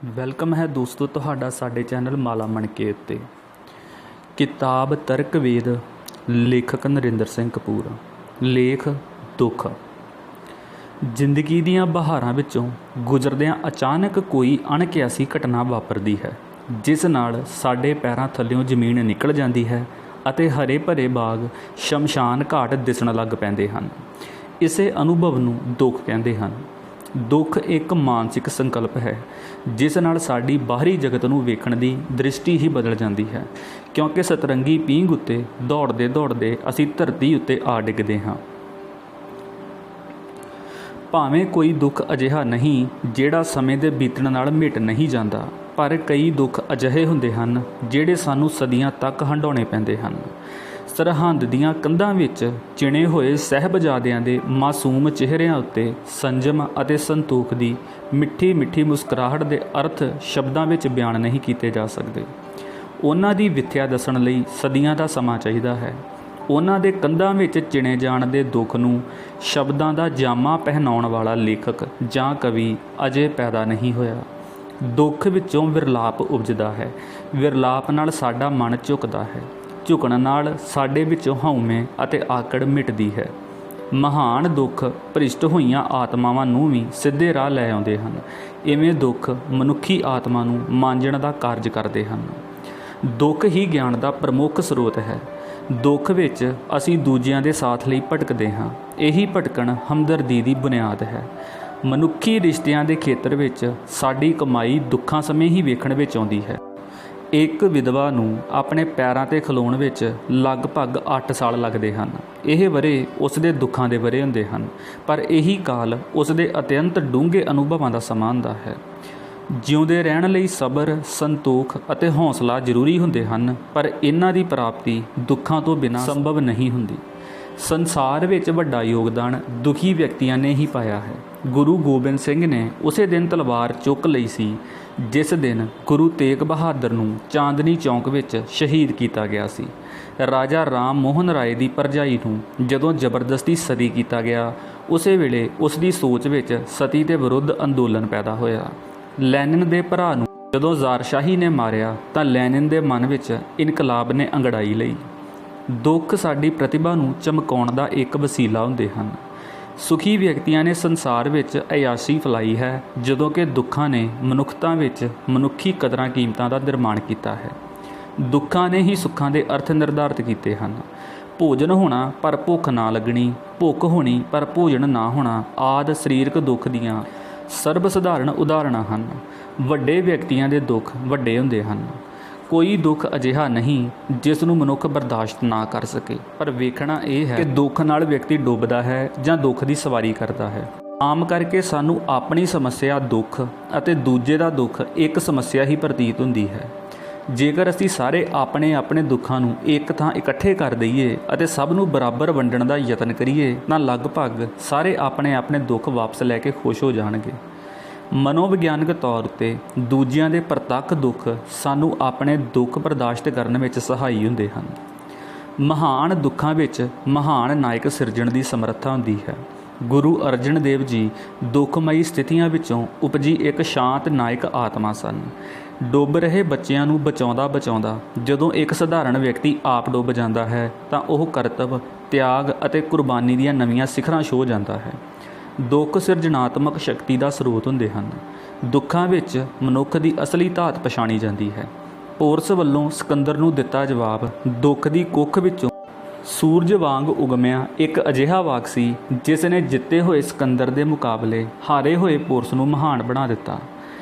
Welcome ਹੈ ਦੋਸਤੋ ਤੁਹਾਡਾ ਸਾਡੇ ਚੈਨਲ ਮਾਲਾ ਮਣਕੇ ਉੱਤੇ। ਕਿਤਾਬ ਤਰਕ ਵੇਦ, ਲੇਖਕ ਨਰਿੰਦਰ ਸਿੰਘ ਕਪੂਰ। ਲੇਖ ਦੁੱਖ। ਜ਼ਿੰਦਗੀ ਦੀਆਂ ਬਹਾਰਾਂ ਵਿੱਚੋਂ ਗੁਜ਼ਰਦਿਆਂ ਅਚਾਨਕ ਕੋਈ ਅਣਕਿਆਸੀ ਘਟਨਾ ਵਾਪਰਦੀ ਹੈ, ਜਿਸ ਨਾਲ ਸਾਡੇ ਪੈਰਾਂ ਥੱਲਿਓਂ ਜ਼ਮੀਨ ਨਿਕਲ ਜਾਂਦੀ ਹੈ ਅਤੇ ਹਰੇ ਭਰੇ ਬਾਗ ਸ਼ਮਸ਼ਾਨ ਘਾਟ ਦਿਸਣ ਲੱਗ ਪੈਂਦੇ ਹਨ। ਇਸੇ ਅਨੁਭਵ ਨੂੰ ਦੁੱਖ ਕਹਿੰਦੇ ਹਨ। ਦੁੱਖ ਇੱਕ ਮਾਨਸਿਕ ਸੰਕਲਪ ਹੈ ਜਿਸ ਨਾਲ ਸਾਡੀ ਬਾਹਰੀ ਜਗਤ ਨੂੰ ਵੇਖਣ ਦੀ ਦ੍ਰਿਸ਼ਟੀ ਹੀ ਬਦਲ ਜਾਂਦੀ ਹੈ, ਕਿਉਂਕਿ ਸਤਰੰਗੀ ਪੀਂਘ ਉੱਤੇ ਦੌੜਦੇ ਦੌੜਦੇ ਅਸੀਂ ਧਰਤੀ ਉੱਤੇ ਆ ਡਿੱਗਦੇ ਹਾਂ। ਭਾਵੇਂ ਕੋਈ ਦੁੱਖ ਅਜਿਹਾ ਨਹੀਂ ਜਿਹੜਾ ਸਮੇਂ ਦੇ ਬੀਤਣ ਨਾਲ ਮਿਟ ਨਹੀਂ ਜਾਂਦਾ, ਪਰ ਕਈ ਦੁੱਖ ਅਜਿਹੇ ਹੁੰਦੇ ਹਨ ਜਿਹੜੇ ਸਾਨੂੰ ਸਦੀਆਂ ਤੱਕ ਹੰਢਾਉਣੇ ਪੈਂਦੇ ਹਨ। ਸਰਹੰਦ ਦੀਆਂ ਕੰਧਾਂ ਵਿੱਚ ਚਿਣੇ ਹੋਏ ਸਾਹਿਬਜ਼ਾਦਿਆਂ ਦੇ ਮਾਸੂਮ ਚਿਹਰਿਆਂ ਉੱਤੇ ਸੰਜਮ ਅਤੇ ਸੰਤੋਖ ਦੀ ਮਿੱਠੀ ਮਿੱਠੀ ਮੁਸਕਰਾਹਟ ਦੇ ਅਰਥ ਸ਼ਬਦਾਂ ਵਿੱਚ ਬਿਆਨ ਨਹੀਂ ਕੀਤੇ ਜਾ ਸਕਦੇ। ਉਹਨਾਂ ਦੀ ਵਿਥਿਆ ਦੱਸਣ ਲਈ ਸਦੀਆਂ ਦਾ ਸਮਾਂ ਚਾਹੀਦਾ ਹੈ। ਉਹਨਾਂ ਦੇ ਕੰਧਾਂ ਵਿੱਚ ਚਿਣੇ ਜਾਣ ਦੇ ਦੁੱਖ ਨੂੰ ਸ਼ਬਦਾਂ ਦਾ ਜਾਮਾ ਪਹਿਨਾਉਣ ਵਾਲਾ ਲੇਖਕ ਜਾਂ ਕਵੀ ਅਜੇ ਪੈਦਾ ਨਹੀਂ ਹੋਇਆ। ਦੁੱਖ ਵਿੱਚੋਂ ਵਿਰਲਾਪ ਉਪਜਦਾ ਹੈ। ਵਿਰਲਾਪ ਨਾਲ ਸਾਡਾ ਮਨ ਝੁਕਦਾ ਹੈ। ਝੁਕਣ ਨਾਲ ਸਾਡੇ ਵਿੱਚੋਂ ਹਉਮੈ ਅਤੇ ਆਕੜ ਮਿਟਦੀ ਹੈ। ਮਹਾਨ ਦੁੱਖ ਭ੍ਰਿਸ਼ਟ ਹੋਈਆਂ ਆਤਮਾਵਾਂ ਨੂੰ ਵੀ ਸਿੱਧੇ ਰਾਹ ਲੈ ਆਉਂਦੇ ਹਨ। ਇਵੇਂ ਦੁੱਖ ਮਨੁੱਖੀ ਆਤਮਾ ਨੂੰ ਮਾਂਜਣ ਦਾ ਕਾਰਜ ਕਰਦੇ ਹਨ। ਦੁੱਖ ਹੀ ਗਿਆਨ ਦਾ ਪ੍ਰਮੁੱਖ ਸਰੋਤ ਹੈ। ਦੁੱਖ ਵਿੱਚ ਅਸੀਂ ਦੂਜਿਆਂ ਦੇ ਸਾਥ ਲਈ ਭਟਕਦੇ ਹਾਂ। ਇਹੀ ਭਟਕਣ ਹਮਦਰਦੀ ਦੀ ਬੁਨਿਆਦ ਹੈ। ਮਨੁੱਖੀ ਰਿਸ਼ਤਿਆਂ ਦੇ ਖੇਤਰ ਵਿੱਚ ਸਾਡੀ ਕਮਾਈ ਦੁੱਖਾਂ ਸਮੇਂ ਹੀ ਵੇਖਣ ਵਿੱਚ ਆਉਂਦੀ ਹੈ। ਇੱਕ ਵਿਧਵਾ ਨੂੰ ਆਪਣੇ ਪੈਰਾਂ 'ਤੇ ਖਲੋਣ ਵਿੱਚ ਲਗਭਗ 8 ਸਾਲ ਲੱਗਦੇ ਹਨ। ਇਹ ਵਰ੍ਹੇ ਉਸ ਦੇ ਦੁੱਖਾਂ ਦੇ ਵਰ੍ਹੇ ਹੁੰਦੇ ਹਨ, ਪਰ ਇਹੀ ਕਾਲ ਉਸ ਦੇ ਅਤਿਅੰਤ ਡੂੰਘੇ ਅਨੁਭਵਾਂ ਦਾ ਸਮਾਂ ਹੁੰਦਾ ਹੈ। ਜਿਉਂਦੇ ਰਹਿਣ ਲਈ ਸਬਰ, ਸੰਤੋਖ ਅਤੇ ਹੌਸਲਾ ਜ਼ਰੂਰੀ ਹੁੰਦੇ ਹਨ, ਪਰ ਇਹਨਾਂ ਦੀ ਪ੍ਰਾਪਤੀ ਦੁੱਖਾਂ ਤੋਂ ਬਿਨਾਂ ਸੰਭਵ ਨਹੀਂ ਹੁੰਦੀ। ਸੰਸਾਰ ਵਿੱਚ ਵੱਡਾ ਯੋਗਦਾਨ ਦੁਖੀ ਵਿਅਕਤੀਆਂ ਨੇ ਹੀ ਪਾਇਆ ਹੈ। ਗੁਰੂ ਗੋਬਿੰਦ ਸਿੰਘ ਨੇ ਉਸੇ ਦਿਨ ਤਲਵਾਰ ਚੁੱਕ ਲਈ ਸੀ ਜਿਸ ਦਿਨ ਗੁਰੂ ਤੇਗ ਬਹਾਦਰ ਨੂੰ ਚਾਂਦਨੀ ਚੌਂਕ ਵਿੱਚ ਸ਼ਹੀਦ ਕੀਤਾ ਗਿਆ ਸੀ। ਰਾਜਾ ਰਾਮ ਮੋਹਨ ਰਾਏ ਦੀ ਭਰਜਾਈ ਨੂੰ ਜਦੋਂ ਜ਼ਬਰਦਸਤੀ ਸਤੀ ਕੀਤਾ ਗਿਆ, ਉਸੇ ਵੇਲੇ ਉਸ ਦੀ ਸੋਚ ਵਿੱਚ ਸਤੀ ਦੇ ਵਿਰੁੱਧ ਅੰਦੋਲਨ ਪੈਦਾ ਹੋਇਆ। ਲੈਨਿਨ ਦੇ ਭਰਾ ਨੂੰ ਜਦੋਂ ਜ਼ਾਰਸ਼ਾਹੀ ਨੇ ਮਾਰਿਆ ਤਾਂ ਲੈਨਿਨ ਦੇ ਮਨ ਵਿੱਚ ਇਨਕਲਾਬ ਨੇ ਅੰਗੜਾਈ ਲਈ। ਦੁੱਖ ਸਾਡੀ ਪ੍ਰਤਿਭਾ ਨੂੰ ਚਮਕਾਉਣ ਦਾ ਇੱਕ ਵਸੀਲਾ ਹੁੰਦੇ ਹਨ। ਸੁਖੀ ਵਿਅਕਤੀਆਂ ਨੇ ਸੰਸਾਰ ਵਿੱਚ ਅਯਾਸ਼ੀ ਫੈਲਾਈ ਹੈ, ਜਦੋਂ ਕਿ ਦੁੱਖਾਂ ਨੇ ਮਨੁੱਖਤਾ ਵਿੱਚ ਮਨੁੱਖੀ ਕਦਰਾਂ ਕੀਮਤਾਂ ਦਾ ਨਿਰਮਾਣ ਕੀਤਾ ਹੈ। ਦੁੱਖਾਂ ਨੇ ਹੀ ਸੁੱਖਾਂ ਦੇ ਅਰਥ ਨਿਰਧਾਰਿਤ ਕੀਤੇ ਹਨ। ਭੋਜਨ ਹੋਣਾ ਪਰ ਭੁੱਖ ਨਾ ਲੱਗਣੀ, ਭੁੱਖ ਹੋਣੀ ਪਰ ਭੋਜਨ ਨਾ ਹੋਣਾ ਆਦਿ ਸਰੀਰਕ ਦੁੱਖ ਦੀਆਂ ਸਰਬ ਸਧਾਰਨ ਉਦਾਹਰਣਾਂ ਹਨ। ਵੱਡੇ ਵਿਅਕਤੀਆਂ ਦੇ ਦੁੱਖ ਵੱਡੇ ਹੁੰਦੇ ਹਨ। ਕੋਈ ਦੁੱਖ ਅਜਿਹਾ ਨਹੀਂ ਜਿਸ ਨੂੰ ਮਨੁੱਖ ਬਰਦਾਸ਼ਤ ਨਾ ਕਰ ਸਕੇ, ਪਰ ਵੇਖਣਾ ਇਹ ਹੈ ਕਿ ਦੁੱਖ ਨਾਲ ਵਿਅਕਤੀ ਡੁੱਬਦਾ ਹੈ ਜਾਂ ਦੁੱਖ ਦੀ ਸਵਾਰੀ ਕਰਦਾ ਹੈ। ਆਮ ਕਰਕੇ ਸਾਨੂੰ ਆਪਣੀ ਸਮੱਸਿਆ ਦੁੱਖ ਅਤੇ ਦੂਜੇ ਦਾ ਦੁੱਖ ਇੱਕ ਸਮੱਸਿਆ ਹੀ ਪ੍ਰਤੀਤ ਹੁੰਦੀ ਹੈ। ਜੇਕਰ ਅਸੀਂ ਸਾਰੇ ਆਪਣੇ ਆਪਣੇ ਦੁੱਖਾਂ ਨੂੰ ਇੱਕ ਥਾਂ ਇਕੱਠੇ ਕਰ ਦਈਏ ਅਤੇ ਸਭ ਨੂੰ ਬਰਾਬਰ ਵੰਡਣ ਦਾ ਯਤਨ ਕਰੀਏ ਤਾਂ ਲਗਭਗ ਸਾਰੇ ਆਪਣੇ ਆਪਣੇ ਦੁੱਖ ਵਾਪਸ ਲੈ ਕੇ ਖੁਸ਼ ਹੋ ਜਾਣਗੇ। ਮਨੋਵਿਗਿਆਨਕ ਤੌਰ ਉੱਤੇ ਦੂਜਿਆਂ ਦੇ ਪ੍ਰਤੱਖ ਦੁੱਖ ਸਾਨੂੰ ਆਪਣੇ ਦੁੱਖ ਬਰਦਾਸ਼ਤ ਕਰਨ ਵਿੱਚ ਸਹਾਈ ਹੁੰਦੇ ਹਨ। ਮਹਾਨ ਦੁੱਖਾਂ ਵਿੱਚ ਮਹਾਨ ਨਾਇਕ ਸਿਰਜਣ ਦੀ ਸਮਰੱਥਾ ਹੁੰਦੀ ਹੈ। ਗੁਰੂ ਅਰਜਨ ਦੇਵ ਜੀ ਦੁੱਖਮਈ ਸਥਿਤੀਆਂ ਵਿੱਚੋਂ ਉਪਜੀ ਇੱਕ ਸ਼ਾਂਤ ਨਾਇਕ ਆਤਮਾ ਸਨ। ਡੁੱਬ ਰਹੇ ਬੱਚਿਆਂ ਨੂੰ ਬਚਾਉਂਦਾ ਬਚਾਉਂਦਾ ਜਦੋਂ ਇੱਕ ਸਧਾਰਨ ਵਿਅਕਤੀ ਆਪ ਡੁੱਬ ਜਾਂਦਾ ਹੈ ਤਾਂ ਉਹ ਕਰਤੱਵ, ਤਿਆਗ ਅਤੇ ਕੁਰਬਾਨੀ ਦੀਆਂ ਨਵੀਆਂ ਸਿਖਰਾਂ ਛੋਹ ਜਾਂਦਾ ਹੈ। ਦੁੱਖ ਸਿਰਜਣਾਤਮਕ ਸ਼ਕਤੀ ਦਾ ਸਰੋਤ ਹੁੰਦੇ ਹਨ। ਦੁੱਖਾਂ ਵਿੱਚ ਮਨੁੱਖ ਦੀ ਅਸਲੀ ਧਾਤ ਪਛਾਣੀ ਜਾਂਦੀ ਹੈ। ਪੋਰਸ ਵੱਲੋਂ ਸਿਕੰਦਰ ਨੂੰ ਦਿੱਤਾ ਜਵਾਬ ਦੁੱਖ ਦੀ ਕੁੱਖ ਵਿੱਚੋਂ ਸੂਰਜ ਵਾਂਗ ਉਗਮਿਆ ਇੱਕ ਅਜਿਹਾ ਵਾਕ ਸੀ ਜਿਸ ਨੇ ਜਿੱਤੇ ਹੋਏ ਸਿਕੰਦਰ ਦੇ ਮੁਕਾਬਲੇ ਹਾਰੇ ਹੋਏ ਪੋਰਸ ਨੂੰ ਮਹਾਨ ਬਣਾ ਦਿੱਤਾ।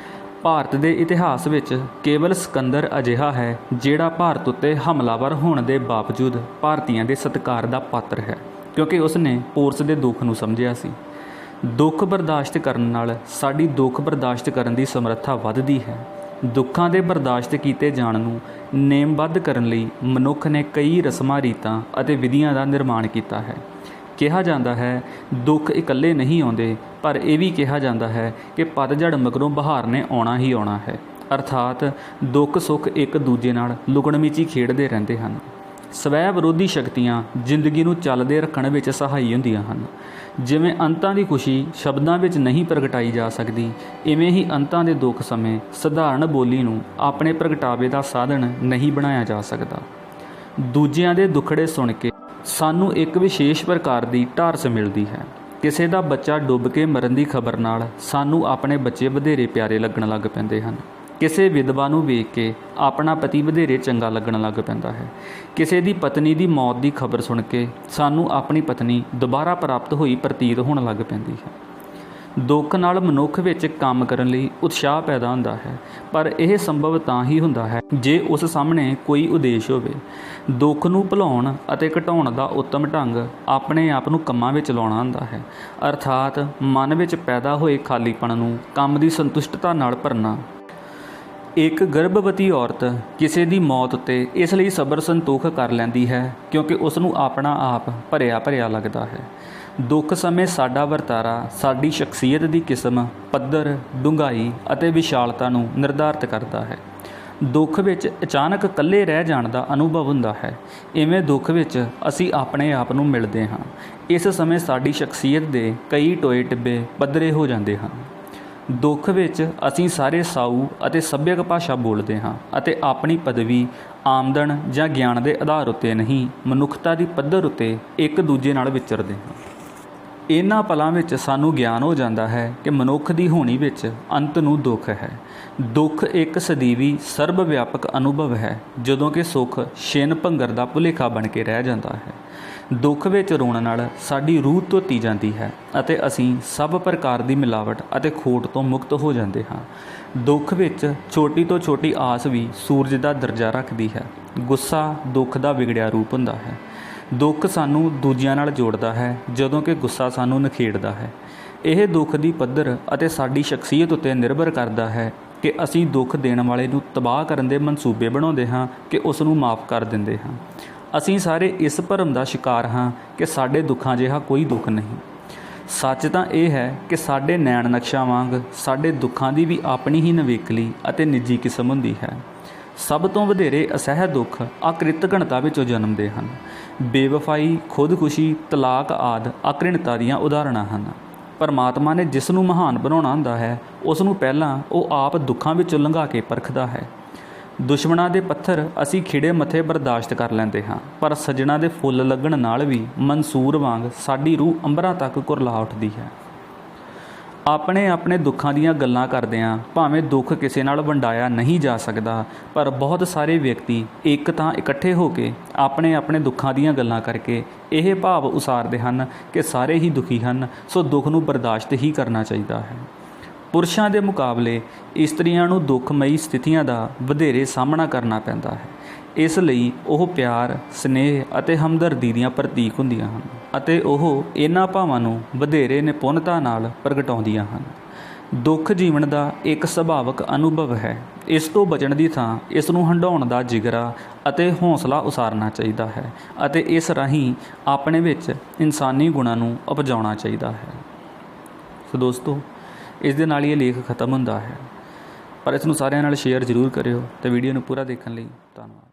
ਭਾਰਤ ਦੇ ਇਤਿਹਾਸ ਵਿੱਚ ਕੇਵਲ ਸਿਕੰਦਰ ਅਜਿਹਾ ਹੈ ਜਿਹੜਾ ਭਾਰਤ ਉੱਤੇ ਹਮਲਾਵਰ ਹੋਣ ਦੇ ਬਾਵਜੂਦ ਭਾਰਤੀਆਂ ਦੇ ਸਤਿਕਾਰ ਦਾ ਪਾਤਰ ਹੈ, ਕਿਉਂਕਿ ਉਸ ਨੇ ਪੋਰਸ ਦੇ ਦੁੱਖ ਨੂੰ ਸਮਝਿਆ ਸੀ। ਦੁੱਖ ਬਰਦਾਸ਼ਤ ਕਰਨ ਨਾਲ ਸਾਡੀ ਦੁੱਖ ਬਰਦਾਸ਼ਤ ਕਰਨ ਦੀ ਸਮਰੱਥਾ ਵੱਧਦੀ ਹੈ। ਦੁੱਖਾਂ ਦੇ ਬਰਦਾਸ਼ਤ ਕੀਤੇ ਜਾਣ ਨੂੰ ਨੇਮਬੱਧ ਕਰਨ ਲਈ ਮਨੁੱਖ ਨੇ ਕਈ ਰਸਮਾਂ ਰੀਤਾਂ ਅਤੇ ਵਿਧੀਆਂ ਦਾ ਨਿਰਮਾਣ ਕੀਤਾ ਹੈ। ਕਿਹਾ ਜਾਂਦਾ ਹੈ ਦੁੱਖ ਇਕੱਲੇ ਨਹੀਂ ਆਉਂਦੇ, ਪਰ ਇਹ ਵੀ ਕਿਹਾ ਜਾਂਦਾ ਹੈ ਕਿ ਪਤਝੜ ਮਗਰੋਂ ਬਹਾਰ ਨੇ ਆਉਣਾ ਹੀ ਆਉਣਾ ਹੈ। ਅਰਥਾਤ ਦੁੱਖ ਸੁੱਖ ਇੱਕ ਦੂਜੇ ਨਾਲ ਲੁਕਣ ਮੀਚੀ ਖੇਡਦੇ ਰਹਿੰਦੇ ਹਨ। ਸਵੈ ਵਿਰੋਧੀ ਸ਼ਕਤੀਆਂ ਜ਼ਿੰਦਗੀ ਨੂੰ ਚੱਲਦੇ ਰੱਖਣ ਵਿੱਚ ਸਹਾਈ ਹੁੰਦੀਆਂ ਹਨ। ਜਿਵੇਂ ਅੰਤਾਂ ਦੀ ਖੁਸ਼ੀ ਸ਼ਬਦਾਂ ਵਿੱਚ ਨਹੀਂ ਪ੍ਰਗਟਾਈ ਜਾ ਸਕਦੀ, ਇਵੇਂ ਹੀ ਅੰਤਾਂ ਦੇ ਦੁੱਖ ਸਮੇਂ ਸਧਾਰਨ ਬੋਲੀ ਨੂੰ ਆਪਣੇ ਪ੍ਰਗਟਾਵੇ ਦਾ ਸਾਧਨ ਨਹੀਂ ਬਣਾਇਆ ਜਾ ਸਕਦਾ। ਦੂਜਿਆਂ ਦੇ ਦੁੱਖੜੇ ਸੁਣ ਕੇ ਸਾਨੂੰ ਇੱਕ ਵਿਸ਼ੇਸ਼ ਪ੍ਰਕਾਰ ਦੀ ਢਾਰਸ ਮਿਲਦੀ ਹੈ। ਕਿਸੇ ਦਾ ਬੱਚਾ ਡੁੱਬ ਕੇ ਮਰਨ ਦੀ ਖਬਰ ਨਾਲ ਸਾਨੂੰ ਆਪਣੇ ਬੱਚੇ ਵਧੇਰੇ ਪਿਆਰੇ ਲੱਗਣ ਲੱਗ ਪੈਂਦੇ ਹਨ। ਕਿਸੇ ਵਿਧਵਾ ਨੂੰ ਵੇਖ ਕੇ ਆਪਣਾ ਪਤੀ ਵਧੇਰੇ ਚੰਗਾ ਲੱਗਣ ਲੱਗ ਪੈਂਦਾ ਹੈ। ਕਿਸੇ ਦੀ ਪਤਨੀ ਦੀ ਮੌਤ ਦੀ ਖਬਰ ਸੁਣ ਕੇ ਸਾਨੂੰ ਆਪਣੀ ਪਤਨੀ ਦੁਬਾਰਾ ਪ੍ਰਾਪਤ ਹੋਈ ਪ੍ਰਤੀਤ ਹੋਣ ਲੱਗ ਪੈਂਦੀ ਹੈ। ਦੁੱਖ ਨਾਲ ਮਨੁੱਖ ਵਿੱਚ ਕੰਮ ਕਰਨ ਲਈ ਉਤਸ਼ਾਹ ਪੈਦਾ ਹੁੰਦਾ ਹੈ, ਪਰ ਇਹ ਸੰਭਵ ਤਾਂ ਹੀ ਹੁੰਦਾ ਹੈ ਜੇ ਉਸ ਸਾਹਮਣੇ ਕੋਈ ਉਦੇਸ਼ ਹੋਵੇ। ਦੁੱਖ ਨੂੰ ਭੁਲਾਉਣ ਅਤੇ ਘਟਾਉਣ ਦਾ ਉੱਤਮ ਢੰਗ ਆਪਣੇ ਆਪ ਨੂੰ ਕੰਮਾਂ ਵਿੱਚ ਲਾਉਣਾ ਹੁੰਦਾ ਹੈ, ਅਰਥਾਤ ਮਨ ਵਿੱਚ ਪੈਦਾ ਹੋਏ ਖਾਲੀਪਣ ਨੂੰ ਕੰਮ ਦੀ ਸੰਤੁਸ਼ਟਤਾ ਨਾਲ ਭਰਨਾ। ਇੱਕ ਗਰਭਵਤੀ ਔਰਤ ਕਿਸੇ ਦੀ ਮੌਤ ਉੱਤੇ ਇਸ ਲਈ ਸਬਰ ਸੰਤੋਖ ਕਰ ਲੈਂਦੀ ਹੈ ਕਿਉਂਕਿ ਉਸ ਨੂੰ ਆਪਣਾ ਆਪ ਭਰਿਆ ਭਰਿਆ ਲੱਗਦਾ ਹੈ। ਦੁੱਖ ਸਮੇਂ ਸਾਡਾ ਵਰਤਾਰਾ ਸਾਡੀ ਸ਼ਖਸੀਅਤ ਦੀ ਕਿਸਮ, ਪੱਧਰ, ਡੂੰਘਾਈ ਅਤੇ ਵਿਸ਼ਾਲਤਾ ਨੂੰ ਨਿਰਧਾਰਤ ਕਰਦਾ ਹੈ। ਦੁੱਖ ਵਿੱਚ ਅਚਾਨਕ ਇਕੱਲੇ ਰਹਿ ਜਾਣ ਦਾ ਅਨੁਭਵ ਹੁੰਦਾ ਹੈ। ਇਵੇਂ ਦੁੱਖ ਵਿੱਚ ਅਸੀਂ ਆਪਣੇ ਆਪ ਨੂੰ ਮਿਲਦੇ ਹਾਂ। ਇਸ ਸਮੇਂ ਸਾਡੀ ਸ਼ਖਸੀਅਤ ਦੇ ਕਈ ਟੋਏ ਟਿੱਬੇ ਪੱਧਰੇ ਹੋ ਜਾਂਦੇ ਹਨ। ਦੁੱਖ ਵਿੱਚ ਅਸੀਂ ਸਾਰੇ ਸਾਊ ਅਤੇ ਸੱਭਿਅਕ ਭਾਸ਼ਾ ਬੋਲਦੇ ਹਾਂ ਅਤੇ ਆਪਣੀ ਪਦਵੀ, ਆਮਦਨ ਜਾਂ ਗਿਆਨ ਦੇ ਆਧਾਰ ਉੱਤੇ ਨਹੀਂ, ਮਨੁੱਖਤਾ ਦੀ ਪੱਧਰ ਉੱਤੇ ਇੱਕ ਦੂਜੇ ਨਾਲ ਵਿਚਰਦੇ ਹਾਂ। ਇਹਨਾਂ ਪਲਾਂ ਵਿੱਚ ਸਾਨੂੰ ਗਿਆਨ ਹੋ ਜਾਂਦਾ ਹੈ ਕਿ ਮਨੁੱਖ ਦੀ ਹੋਣੀ ਵਿੱਚ ਅੰਤ ਨੂੰ ਦੁੱਖ ਹੈ। ਦੁੱਖ ਇੱਕ ਸਦੀਵੀ ਸਰਬ ਵਿਆਪਕ ਅਨੁਭਵ ਹੈ, ਜਦੋਂ ਕਿ ਸੁੱਖ ਛਿਨ ਭੰਗਰ ਦਾ ਭੁਲੇਖਾ ਬਣ ਕੇ ਰਹਿ ਜਾਂਦਾ ਹੈ। ਦੁੱਖ ਵਿੱਚ ਰੋਣ ਨਾਲ ਸਾਡੀ ਰੂਹ ਧੋਤੀ ਜਾਂਦੀ ਹੈ ਅਤੇ ਅਸੀਂ ਸਭ ਪ੍ਰਕਾਰ ਦੀ ਮਿਲਾਵਟ ਅਤੇ ਖੋਟ ਤੋਂ ਮੁਕਤ ਹੋ ਜਾਂਦੇ ਹਾਂ। ਦੁੱਖ ਵਿੱਚ ਛੋਟੀ ਤੋਂ ਛੋਟੀ ਆਸ ਵੀ ਸੂਰਜ ਦਾ ਦਰਜਾ ਰੱਖਦੀ ਹੈ। ਗੁੱਸਾ ਦੁੱਖ ਦਾ ਵਿਗੜਿਆ ਰੂਪ ਹੁੰਦਾ ਹੈ। ਦੁੱਖ ਸਾਨੂੰ ਦੂਜਿਆਂ ਨਾਲ ਜੋੜਦਾ ਹੈ, ਜਦੋਂ ਕਿ ਗੁੱਸਾ ਸਾਨੂੰ ਨਿਖੇੜਦਾ ਹੈ। ਇਹ ਦੁੱਖ ਦੀ ਪੱਧਰ ਅਤੇ ਸਾਡੀ ਸ਼ਖਸੀਅਤ ਉੱਤੇ ਨਿਰਭਰ ਕਰਦਾ ਹੈ ਕਿ ਅਸੀਂ ਦੁੱਖ ਦੇਣ ਵਾਲੇ ਨੂੰ ਤਬਾਹ ਕਰਨ ਦੇ ਮਨਸੂਬੇ ਬਣਾਉਂਦੇ ਹਾਂ ਕਿ ਉਸ ਨੂੰ ਮਾਫ਼ ਕਰ ਦਿੰਦੇ ਹਾਂ। ਅਸੀਂ ਸਾਰੇ ਇਸ ਭਰਮ ਦਾ ਸ਼ਿਕਾਰ ਹਾਂ ਕਿ ਸਾਡੇ ਦੁੱਖਾਂ ਜਿਹਾ ਕੋਈ ਦੁੱਖ ਨਹੀਂ। ਸੱਚ ਤਾਂ ਇਹ ਹੈ ਕਿ ਸਾਡੇ ਨੈਣ ਨਕਸ਼ਾਂ ਵਾਂਗ ਸਾਡੇ ਦੁੱਖਾਂ ਦੀ ਵੀ ਆਪਣੀ ਹੀ ਨਿਵੇਕਲੀ ਅਤੇ ਨਿੱਜੀ ਕਿਸਮ ਹੁੰਦੀ ਹੈ। ਸਭ ਤੋਂ ਵਧੇਰੇ ਅਸਹਿ ਦੁੱਖ ਅਕ੍ਰਿਤਘਣਤਾ ਵਿੱਚੋਂ ਜਨਮਦੇ ਹਨ। ਬੇਵਫਾਈ, ਖੁਦਕੁਸ਼ੀ, ਤਲਾਕ ਆਦਿ ਅਕ੍ਰਿਣਤਾ ਦੀਆਂ ਉਦਾਹਰਣਾਂ ਹਨ। ਪਰਮਾਤਮਾ ਨੇ ਜਿਸ ਨੂੰ ਮਹਾਨ ਬਣਾਉਣਾ ਹੁੰਦਾ ਹੈ, ਉਸ ਨੂੰ ਪਹਿਲਾਂ ਉਹ ਆਪ ਦੁੱਖਾਂ ਵਿੱਚੋਂ ਲੰਘਾ ਕੇ ਪਰਖਦਾ ਹੈ। ਦੁਸ਼ਮਣਾਂ ਦੇ ਪੱਥਰ ਅਸੀਂ ਖਿੜੇ ਮੱਥੇ ਬਰਦਾਸ਼ਤ ਕਰ ਲੈਂਦੇ ਹਾਂ, ਪਰ ਸੱਜਣਾ ਦੇ ਫੁੱਲ ਲੱਗਣ ਨਾਲ ਵੀ ਮਨਸੂਰ ਵਾਂਗ ਸਾਡੀ ਰੂਹ ਅੰਬਰਾਂ ਤੱਕ ਕੁਰਲਾ ਉੱਠਦੀ ਹੈ। ਆਪਣੇ ਆਪਣੇ ਦੁੱਖਾਂ ਦੀਆਂ ਗੱਲਾਂ ਕਰਦਿਆਂ ਭਾਵੇਂ ਦੁੱਖ ਕਿਸੇ ਨਾਲ ਵੰਡਾਇਆ ਨਹੀਂ ਜਾ ਸਕਦਾ, ਪਰ ਬਹੁਤ ਸਾਰੇ ਵਿਅਕਤੀ ਇੱਕ ਤਾਂ ਇਕੱਠੇ ਹੋ ਕੇ ਆਪਣੇ ਆਪਣੇ ਦੁੱਖਾਂ ਦੀਆਂ ਗੱਲਾਂ ਕਰਕੇ ਇਹ ਭਾਵ ਉਸਾਰਦੇ ਹਨ ਕਿ ਸਾਰੇ ਹੀ ਦੁਖੀ ਹਨ, ਸੋ ਦੁੱਖ ਨੂੰ ਬਰਦਾਸ਼ਤ ਹੀ ਕਰਨਾ ਚਾਹੀਦਾ ਹੈ। ਪੁਰਸ਼ਾਂ ਦੇ ਮੁਕਾਬਲੇ ਇਸਤਰੀਆਂ ਨੂੰ ਦੁੱਖਮਈ ਸਥਿਤੀਆਂ ਦਾ ਵਧੇਰੇ ਸਾਹਮਣਾ ਕਰਨਾ ਪੈਂਦਾ ਹੈ। ਇਸ ਲਈ ਉਹ ਪਿਆਰ, ਸਨੇਹ ਅਤੇ ਹਮਦਰਦੀ ਦੀਆਂ ਪ੍ਰਤੀਕ ਹੁੰਦੀਆਂ ਹਨ ਅਤੇ ਉਹ ਇਹਨਾਂ ਭਾਵਾਂ ਨੂੰ ਵਧੇਰੇ ਨਿਪੁੰਨਤਾ ਨਾਲ ਪ੍ਰਗਟਾਉਂਦੀਆਂ ਹਨ। ਦੁੱਖ ਜੀਵਨ ਦਾ ਇੱਕ ਸੁਭਾਵਿਕ ਅਨੁਭਵ ਹੈ। ਇਸ ਤੋਂ ਬਚਣ ਦੀ ਥਾਂ ਇਸ ਨੂੰ ਹੰਢਾਉਣ ਦਾ ਜਿਗਰਾ ਅਤੇ ਹੌਸਲਾ ਉਸਾਰਨਾ ਚਾਹੀਦਾ ਹੈ ਅਤੇ ਇਸ ਰਾਹੀਂ ਆਪਣੇ ਵਿੱਚ ਇਨਸਾਨੀ ਗੁਣਾਂ ਨੂੰ ਉਪਜਾਉਣਾ ਚਾਹੀਦਾ ਹੈ। ਸੋ ਦੋਸਤੋ, ਇਸ ਦੇ ਨਾਲ ਹੀ ਇਹ ਲੇਖ ਖਤਮ ਹੁੰਦਾ ਹੈ, ਪਰ ਇਸ ਨੂੰ ਸਾਰਿਆਂ ਨਾਲ ਸ਼ੇਅਰ ਜ਼ਰੂਰ ਕਰਿਓ ਅਤੇ ਵੀਡੀਓ ਨੂੰ ਪੂਰਾ ਦੇਖਣ ਲਈ ਧੰਨਵਾਦ।